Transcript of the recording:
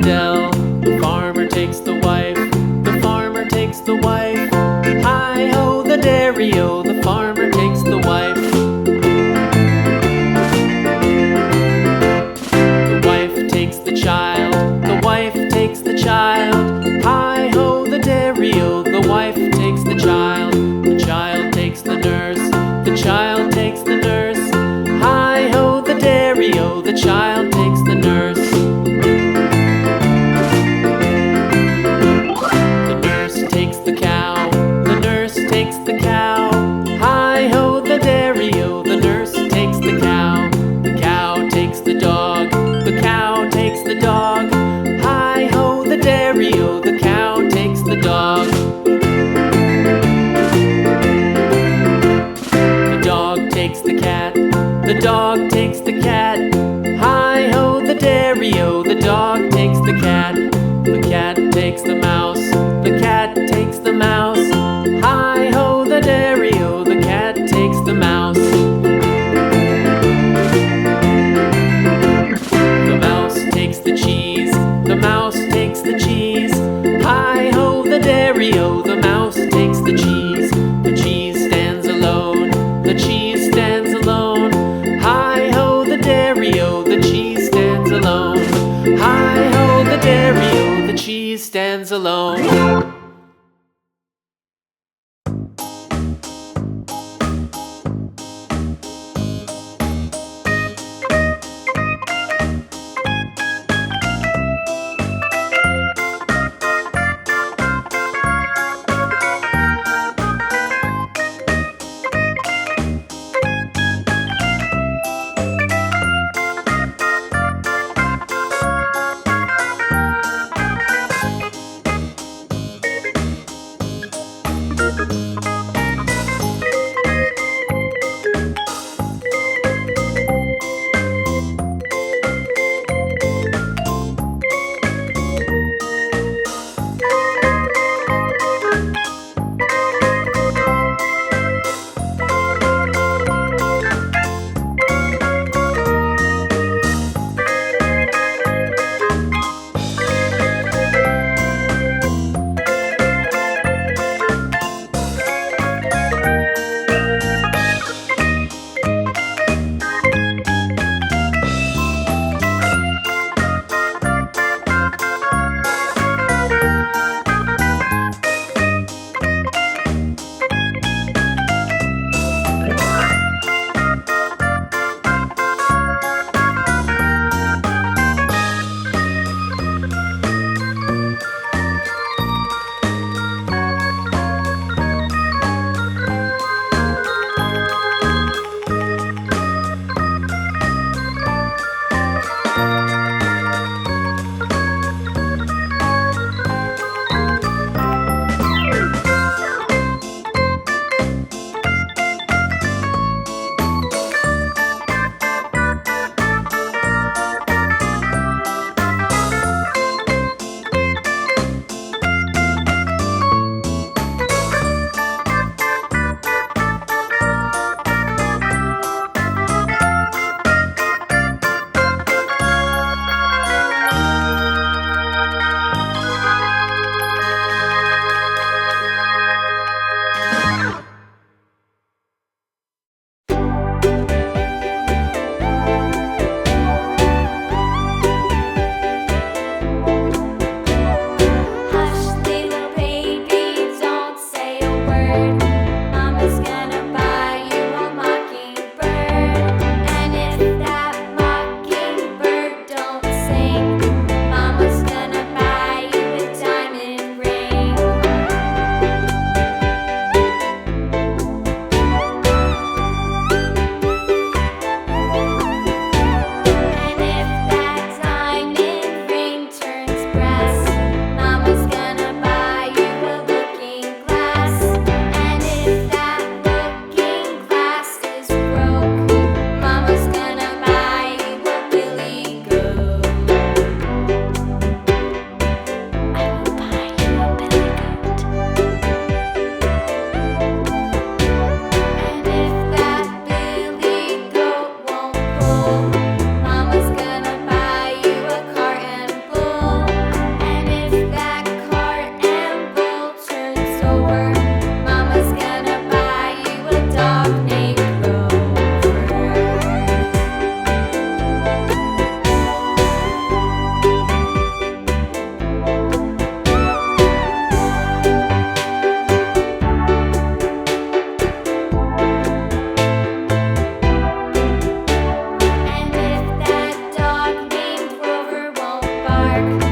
dell. The farmer takes the wife. The farmer takes the wife. Hi-ho, the dairy-o, the farmer takes the wife. The wife takes the child. The wife takes the child. Hi-ho, the dairy-o, the wife takes the child. The child takes the nurse. The child takes the nurse. Hi-ho, the dairy-o, the child takes the nurse. The nurse takes the cow. The nurse takes the cow. Hi-ho, the dairy-o, the nurse takes the cow. The cow takes the dog. The cow takes the dog. Hi-ho, the dairy-o, the cow takes the dog. The dog takes the cat. The dog takes the cat. Hi-ho, the dairy-o, the dog takes the cat. The cat takes the mouse. The cat takes the mouse. Hi-ho, the dairy-o, the cat takes the mouse. The mouse takes the cheese. The mouse takes the cheese. Hi-ho, the dairy-o, the mouse takes the cheese. The cheese stands alone. The cheese stands alone. Hi-ho, the dairy-o, the cheese stands alone. Hi-ho, the dairy-o, the cheese stands alone. back.